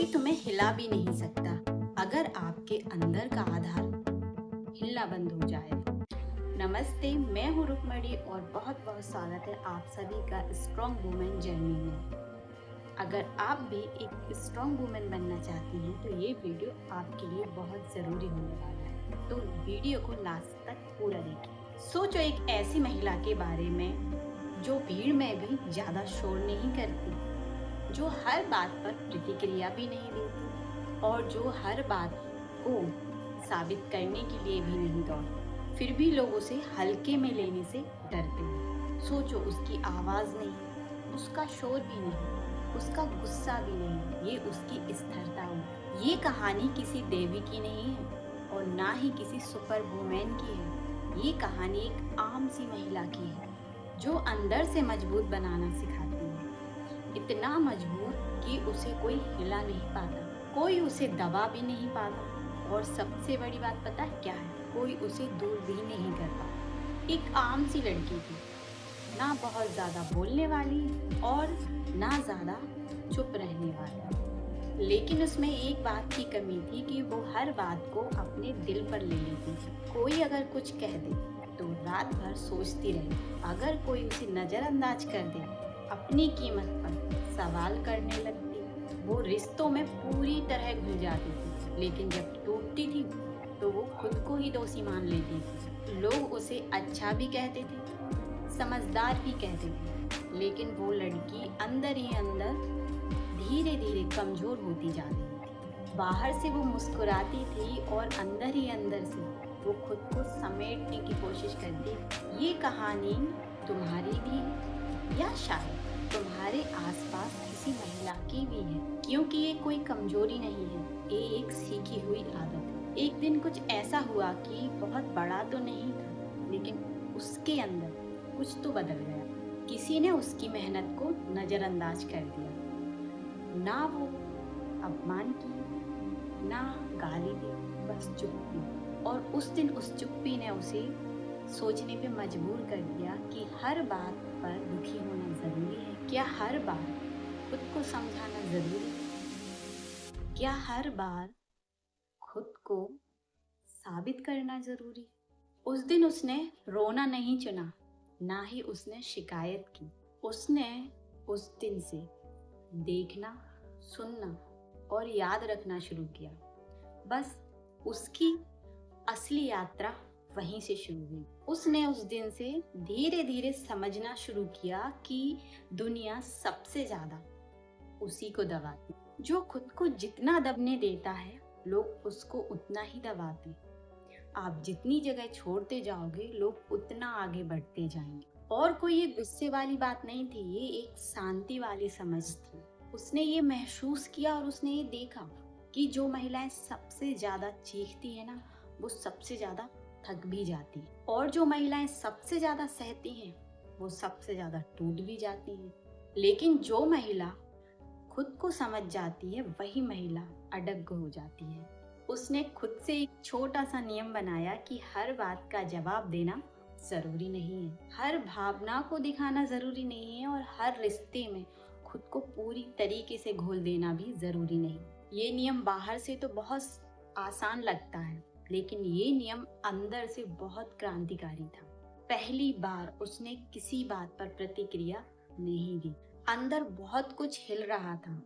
कोई तुम्हें हिला भी नहीं सकता अगर आपके अंदर का आधार हिलना बंद हो जाए। नमस्ते, मैं हूँ रुकमणी और बहुत बहुत स्वागत है आप सभी का स्ट्रॉन्ग वुमेन जर्नी में। अगर आप भी एक स्ट्रॉन्ग वुमेन बनना चाहती हैं तो ये वीडियो आपके लिए बहुत ज़रूरी होने वाला है, तो वीडियो को लास्ट तक पूरा देखिए। सोचो एक ऐसी महिला के बारे में जो भीड़ में भी ज़्यादा शोर नहीं करती, जो हर बात पर प्रतिक्रिया भी नहीं देती और जो हर बात को साबित करने के लिए भी नहीं दौड़ती, फिर भी लोग उसे हल्के में लेने से डरते हैं। सोचो उसकी आवाज़ नहीं, उसका शोर भी नहीं, उसका गुस्सा भी नहीं, ये उसकी स्थिरता हो। ये कहानी किसी देवी की नहीं है और ना ही किसी सुपर वुमेन की है। ये कहानी एक आम सी महिला की है जो अंदर से मजबूत बनाना सिखाती है, इतना मजबूत कि उसे कोई हिला नहीं पाता, कोई उसे दबा भी नहीं पाता और सबसे बड़ी बात पता है क्या है, कोई उसे दूर भी नहीं कर पाता। एक आम सी लड़की थी, ना बहुत ज़्यादा बोलने वाली और ना ज़्यादा चुप रहने वाली, लेकिन उसमें एक बात की कमी थी कि वो हर बात को अपने दिल पर ले लेती थी। कोई अगर कुछ कह दे तो रात भर सोचती रही, अगर कोई उसे नज़रअंदाज कर दे, अपनी कीमत पर सवाल करने लगती। वो रिश्तों में पूरी तरह घुल जाती थी, लेकिन जब टूटती थी तो वो खुद को ही दोषी मान लेती थी। लोग उसे अच्छा भी कहते थे, समझदार भी कहते थे, लेकिन वो लड़की अंदर ही अंदर धीरे धीरे कमजोर होती जा रही थी। बाहर से वो मुस्कुराती थी और अंदर ही अंदर से वो खुद को समेटने की कोशिश करती। ये कहानी तुम्हारी भी है या शायद तुम्हारे आसपास किसी महिला की भी है, क्योंकि ये कोई कमजोरी नहीं है, ये एक सीखी हुई आदत है। एक दिन कुछ ऐसा हुआ कि बहुत बड़ा तो नहीं था, लेकिन उसके अंदर कुछ तो बदल गया। किसी ने उसकी मेहनत को नज़रअंदाज कर दिया, ना वो अपमान की, ना गाली दी, बस चुप्पी। और उस दिन उस चुप्पी ने उसे सोचने पे मजबूर कर दिया कि हर बात पर दुखी होना ज़रूरी है क्या, हर बार खुद को समझाना ज़रूरी है क्या, हर बार खुद को साबित करना ज़रूरी है। उस दिन उसने रोना नहीं चुना, ना ही उसने शिकायत की। उसने उस दिन से देखना, सुनना और याद रखना शुरू किया। बस उसकी असली यात्रा वहीं से शुरू हुई। उसने उस दिन से धीरे धीरे समझना शुरू किया कि दुनिया सबसे ज्यादा उसी को दबाती, जो खुद को जितना दबने देता है लोग उसको उतना ही दबाते हैं। आप जितनी जगह छोड़ते जाओगे लोग उतना आगे बढ़ते जाएंगे। और कोई ये गुस्से वाली बात नहीं थी, ये एक शांति वाली समझ थी। उसने ये महसूस किया और उसने ये देखा कि जो महिलाएं सबसे ज्यादा चीखती है ना, वो सबसे ज्यादा थक भी जाती है, और जो महिलाएं सबसे ज्यादा सहती हैं वो सबसे ज्यादा टूट भी जाती हैं। लेकिन जो महिला खुद को समझ जाती है वही महिला अडग हो जाती है। उसने खुद से एक छोटा सा नियम बनाया कि हर बात का जवाब देना जरूरी नहीं है, हर भावना को दिखाना जरूरी नहीं है और हर रिश्ते में खुद को पूरी तरीके से घोल देना भी जरूरी नहीं। ये नियम बाहर से तो बहुत आसान लगता है, लेकिन ये नियम अंदर से बहुत क्रांतिकारी था। पहली बार उसने किसी बात पर प्रतिक्रिया नहीं दी। अंदर बहुत कुछ हिल रहा था,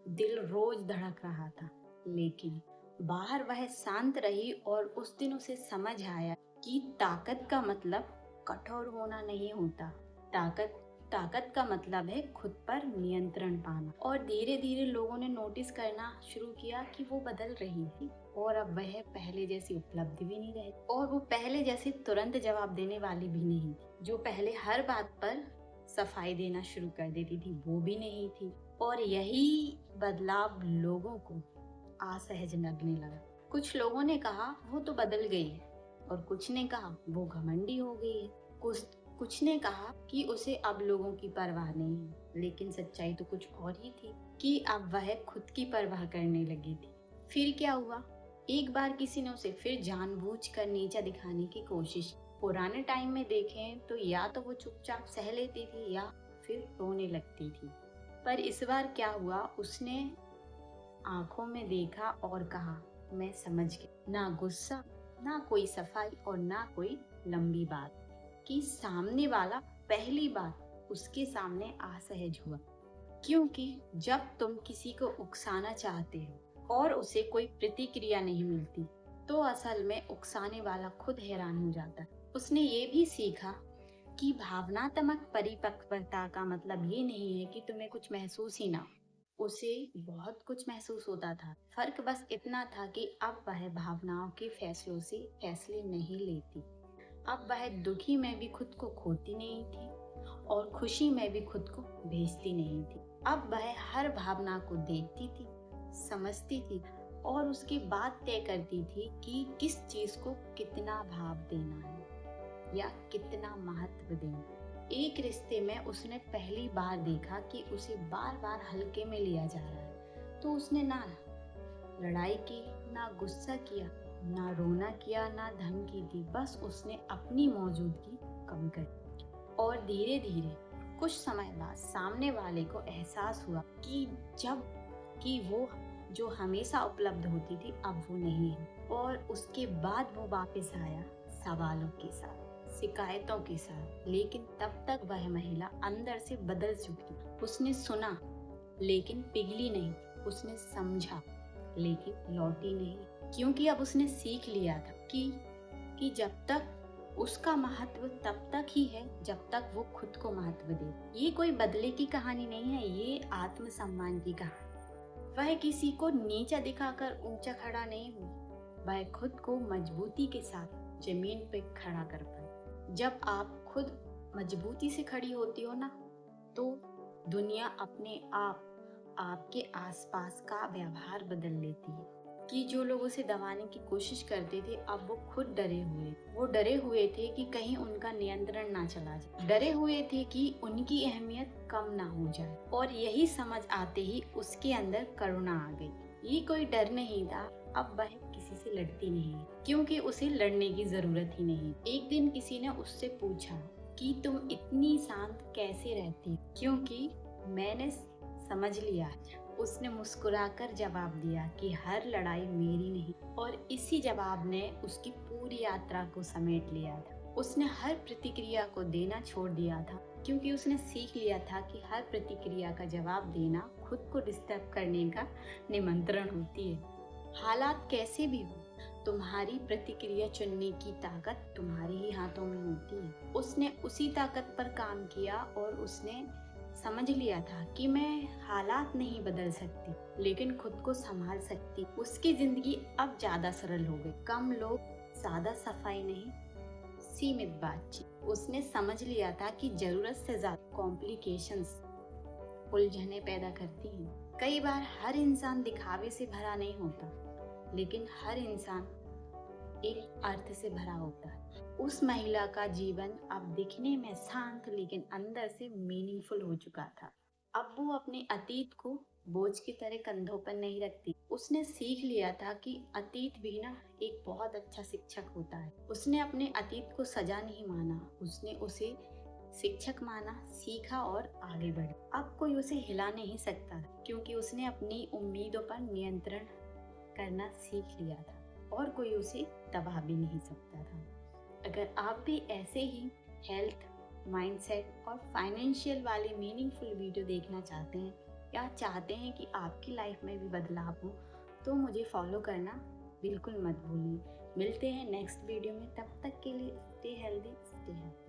दिल रोज धड़क रहा था, लेकिन बाहर वह शांत रही। और उस दिन उसे समझ आया कि ताकत का मतलब कठोर होना नहीं होता, ताकत का मतलब है खुद पर नियंत्रण पाना। और धीरे धीरे लोगों ने नोटिस करना शुरू किया कि वो बदल रही थी और अब वह पहले जैसी उपलब्ध भी नहीं रही, और वो पहले जैसे तुरंत जवाब देने वाली भी नहीं थी। जो पहले हर बात पर सफाई देना शुरू कर देती थी वो भी नहीं थी। और यही बदलाव लोगों को असहज लगने लगा। कुछ लोगों ने कहा वो तो बदल गई है, और कुछ ने कहा वो घमंडी हो गई है, कुछ ने कहा कि उसे अब लोगों की परवाह नहीं है। लेकिन सच्चाई तो कुछ और ही थी कि अब वह खुद की परवाह करने लगी थी। फिर क्या हुआ, एक बार किसी ने उसे फिर जानबूझकर नीचा दिखाने की कोशिश। पुराने टाइम में देखें तो या तो वो चुपचाप सह लेती थी या फिर रोने लगती थी, पर इस बार क्या हुआ, उसने आंखों में देखा और कहा, मैं समझ गया। ना गुस्सा, ना कोई सफाई और ना कोई लंबी बात, कि सामने वाला पहली बार उसके सामने असहज हुआ। क्योंकि जब तुम किसी को उकसाना चाहते हो और उसे कोई प्रतिक्रिया नहीं मिलती, तो असल में उकसाने वाला खुद हैरान हो जाता है। उसने ये भी सीखा कि भावनात्मक परिपक्वता का मतलब ये नहीं है कि तुम्हें कुछ महसूस ही ना हो। उसे बहुत कुछ महसूस होता था। फर्क बस इतना था कि अब वह भावनाओं के फैसलों से फैसले नहीं लेती। अब वह दुखी में भी खुद को खोती नहीं थी और खुशी में भी खुद को भेजती नहीं थी। अब वह हर भावना को देखती थी, समझती थी और उसके बाद तय करती थी कि किस चीज को कितना भाव देना है या कितना महत्व देना। एक रिश्ते में उसने पहली बार देखा कि उसे बार बार हल्के में लिया जा रहा है, तो उसने ना लड़ाई की, ना गुस्सा किया, ना रोना किया, ना धमकी दी। बस उसने अपनी मौजूदगी कम कर दी। और धीरे धीरे कुछ समय बाद सामने वाले को एहसास हुआ कि वो जो हमेशा उपलब्ध होती थी अब वो नहीं है। और उसके बाद वो वापस आया सवालों के साथ, शिकायतों के साथ। लेकिन तब तक वह महिला अंदर से बदल चुकी। उसने सुना लेकिन पिघली नहीं, उसने समझा लेकिन लौटी नहीं। क्योंकि अब उसने सीख लिया था कि जब तक उसका महत्व तब तक ही है जब तक वो खुद को महत्व दे। ये कोई बदले की कहानी नहीं है, ये आत्मसम्मान की कहानी। वह किसी को नीचा दिखाकर ऊंचा खड़ा नहीं हुई, वह खुद को मजबूती के साथ जमीन पे खड़ा कर पाई। जब आप खुद मजबूती से खड़ी होती हो ना, तो दुनिया अपने आप आपके आसपास का व्यवहार बदल लेती है। कि जो लोग उसे दबाने की कोशिश करते थे, अब वो खुद डरे हुए। वो डरे हुए थे कि कहीं उनका नियंत्रण ना चला जाए, डरे हुए थे कि उनकी अहमियत कम ना हो जाए। और यही समझ आते ही उसके अंदर करुणा आ गई। ये कोई डर नहीं था, अब वह किसी से लड़ती नहीं, क्योंकि उसे लड़ने की जरूरत ही नहीं। एक दिन किसी ने उससे पूछा कि तुम इतनी शांत कैसे रहती? क्योंकि मैंने समझ लिया। उसने मुस्कुराकर जवाब दिया कि हर लड़ाई मेरी नहीं। और इसी जवाब ने उसकी पूरी यात्रा को समेट लिया था। उसने हर प्रतिक्रिया को देना छोड़ दिया था, क्योंकि उसने सीख लिया था कि हर प्रतिक्रिया का जवाब देना खुद को डिस्टर्ब करने का निमंत्रण होती है। हालात कैसे भी हो, तुम्हारी प्रतिक्रिया चुनने की ताकत तुम्हारे ही हाथों में होती है। उसने उसी ताकत पर काम किया और उसने समझ लिया था कि मैं हालात नहीं बदल सकती, लेकिन खुद को संभाल सकती। उसकी जिंदगी अब ज्यादा सरल हो गई। कम लोग, ज्यादा सफाई नहीं, सीमित बातचीत। उसने समझ लिया था कि जरूरत से ज्यादा कॉम्प्लिकेशंस उलझने पैदा करती हैं। कई बार हर इंसान दिखावे से भरा नहीं होता, लेकिन हर इंसान एक अर्थ से भरा होता है। उस महिला का जीवन अब दिखने में शांत लेकिन अंदर से मीनिंगफुल हो चुका था। अब वो अपने अतीत को बोझ की तरह कंधों पर नहीं रखती। उसने सीख लिया था कि अतीत भी ना एक बहुत अच्छा शिक्षक होता है। उसने अपने अतीत को सजा नहीं माना, उसने उसे शिक्षक माना, सीखा और आगे बढ़ी। अब कोई उसे हिला नहीं सकता, क्योंकि उसने अपनी उम्मीदों पर नियंत्रण करना सीख लिया था और कोई उसे दबा भी नहीं सकता था। अगर आप भी ऐसे ही हेल्थ, माइंडसेट और फाइनेंशियल वाले मीनिंगफुल वीडियो देखना चाहते हैं या चाहते हैं कि आपकी लाइफ में भी बदलाव हो, तो मुझे फॉलो करना बिल्कुल मत भूलिए। मिलते हैं नेक्स्ट वीडियो में, तब तक के लिए स्टे हेल्दी, स्टे हैप्पी।